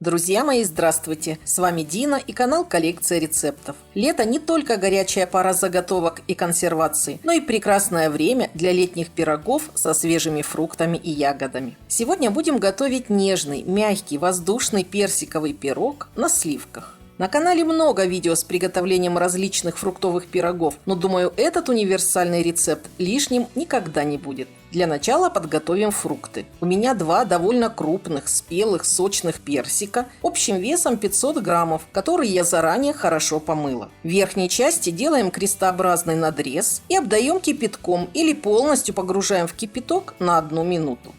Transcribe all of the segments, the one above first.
Друзья мои, здравствуйте! С вами Дина и канал Коллекция рецептов. Лето не только горячая пора заготовок и консервации, но и прекрасное время для летних пирогов со свежими фруктами и ягодами. Сегодня будем готовить нежный, мягкий, воздушный персиковый пирог на сливках. На канале много видео с приготовлением различных фруктовых пирогов, но думаю, этот универсальный рецепт лишним никогда не будет. Для начала подготовим фрукты. У меня два довольно крупных, спелых, сочных персика общим весом 500 граммов, которые я заранее хорошо помыла. В верхней части делаем крестообразный надрез и обдаем кипятком или полностью погружаем в кипяток на 1 минуту.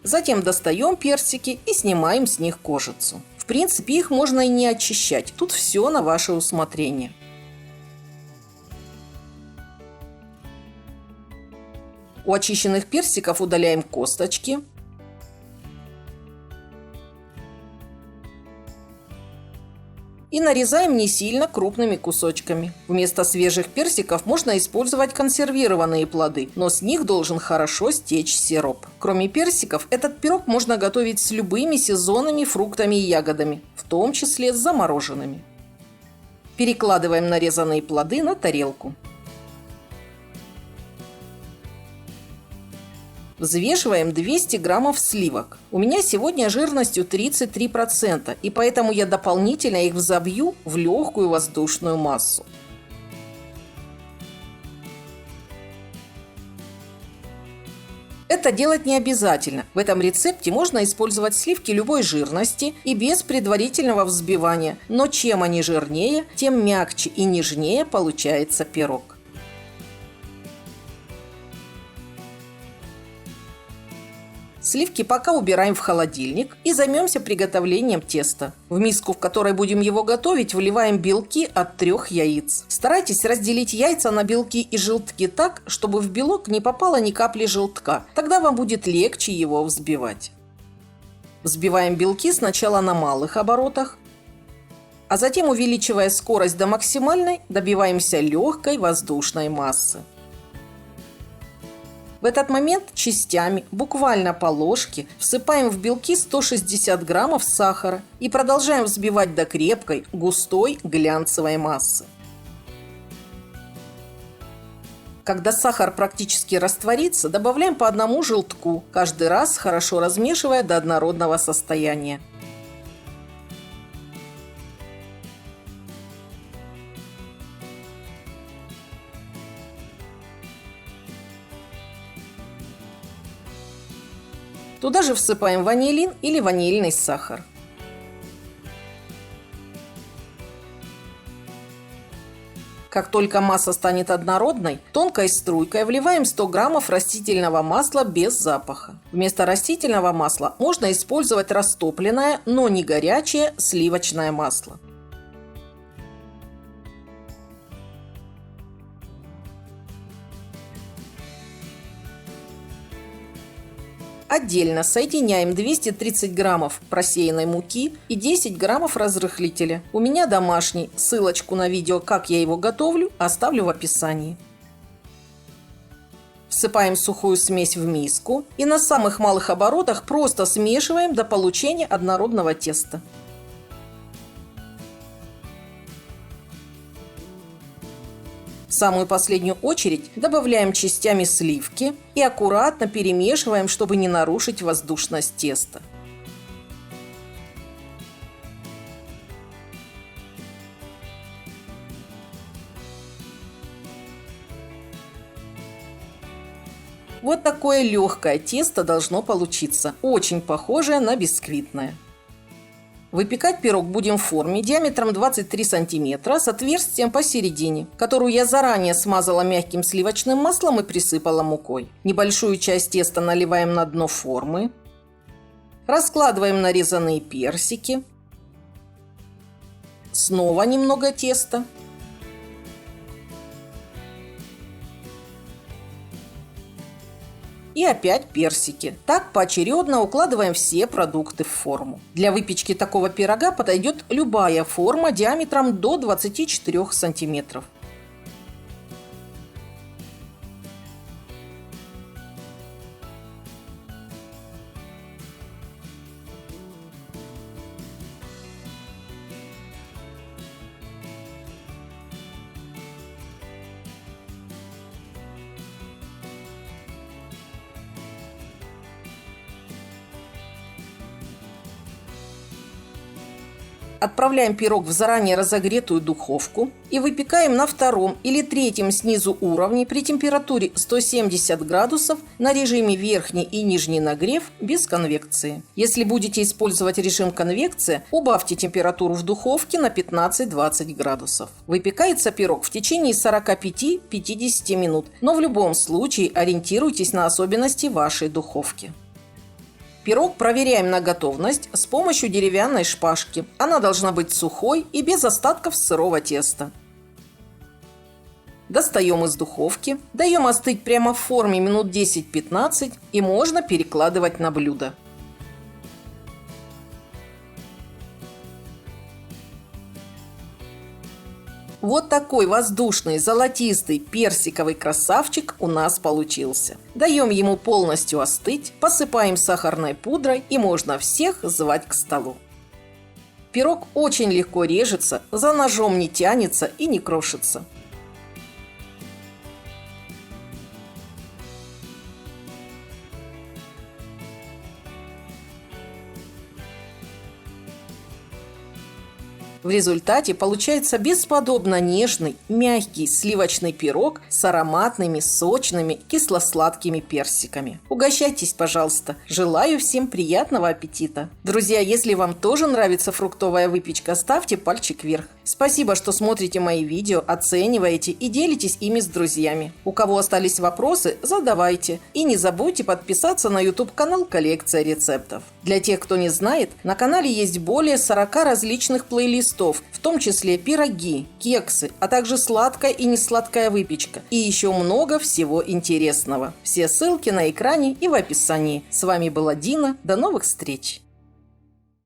Затем достаем персики и снимаем с них кожицу. В принципе, их можно и не очищать, тут все на ваше усмотрение. У очищенных персиков удаляем косточки. И нарезаем не сильно крупными кусочками. Вместо свежих персиков можно использовать консервированные плоды, но с них должен хорошо стечь сироп. Кроме персиков, этот пирог можно готовить с любыми сезонными фруктами и ягодами, в том числе с замороженными. Перекладываем нарезанные плоды на тарелку. Взвешиваем 200 граммов сливок. У меня сегодня жирностью 33%, и поэтому я дополнительно их взобью в легкую воздушную массу. Это делать не обязательно. В этом рецепте можно использовать сливки любой жирности и без предварительного взбивания, но чем они жирнее, тем мягче и нежнее получается пирог. Сливки пока убираем в холодильник и займемся приготовлением теста. В миску, в которой будем его готовить, вливаем белки от 3 яиц. Старайтесь разделить яйца на белки и желтки так, чтобы в белок не попало ни капли желтка. Тогда вам будет легче его взбивать. Взбиваем белки сначала на малых оборотах, а затем, увеличивая скорость до максимальной, добиваемся легкой воздушной массы. В этот момент частями, буквально по ложке, всыпаем в белки 160 граммов сахара и продолжаем взбивать до крепкой, густой, глянцевой массы. Когда сахар практически растворится, добавляем по 1 желтку, каждый раз хорошо размешивая до однородного состояния. Туда же всыпаем ванилин или ванильный сахар. Как только масса станет однородной, тонкой струйкой вливаем 100 граммов растительного масла без запаха. Вместо растительного масла можно использовать растопленное, но не горячее сливочное масло. Отдельно соединяем 230 граммов просеянной муки и 10 граммов разрыхлителя. У меня домашний. Ссылочку на видео, как я его готовлю, оставлю в описании. Всыпаем сухую смесь в миску и на самых малых оборотах просто смешиваем до получения однородного теста. В самую последнюю очередь добавляем частями сливки и аккуратно перемешиваем, чтобы не нарушить воздушность теста. Вот такое легкое тесто должно получиться, очень похожее на бисквитное. Выпекать пирог будем в форме диаметром 23 сантиметра с отверстием посередине, которую я заранее смазала мягким сливочным маслом и присыпала мукой. Небольшую часть теста наливаем на дно формы. Раскладываем нарезанные персики. Снова немного теста. И опять персики. Так поочередно укладываем все продукты в форму. Для выпечки такого пирога подойдет любая форма диаметром до 24 сантиметров. Отправляем пирог в заранее разогретую духовку и выпекаем на втором или третьем снизу уровне при температуре 170 градусов на режиме верхний и нижний нагрев без конвекции. Если будете использовать режим конвекция, убавьте температуру в духовке на 15-20 градусов. Выпекается пирог в течение 45-50 минут, но в любом случае ориентируйтесь на особенности вашей духовки. Пирог проверяем на готовность с помощью деревянной шпажки. Она должна быть сухой и без остатков сырого теста. Достаем из духовки, даем остыть прямо в форме минут 10-15 и можно перекладывать на блюдо. Вот такой воздушный, золотистый, персиковый красавчик у нас получился. Даем ему полностью остыть, посыпаем сахарной пудрой и можно всех звать к столу. Пирог очень легко режется, за ножом не тянется и не крошится. В результате получается бесподобно нежный, мягкий сливочный пирог с ароматными, сочными, кисло-сладкими персиками. Угощайтесь, пожалуйста. Желаю всем приятного аппетита. Друзья, если вам тоже нравится фруктовая выпечка, ставьте пальчик вверх. Спасибо, что смотрите мои видео, оцениваете и делитесь ими с друзьями. У кого остались вопросы, задавайте. И не забудьте подписаться на YouTube-канал «Коллекция рецептов». Для тех, кто не знает, на канале есть более 40 различных плейлистов, в том числе пироги, кексы, а также сладкая и несладкая выпечка. И еще много всего интересного. Все ссылки на экране и в описании. С вами была Дина. До новых встреч!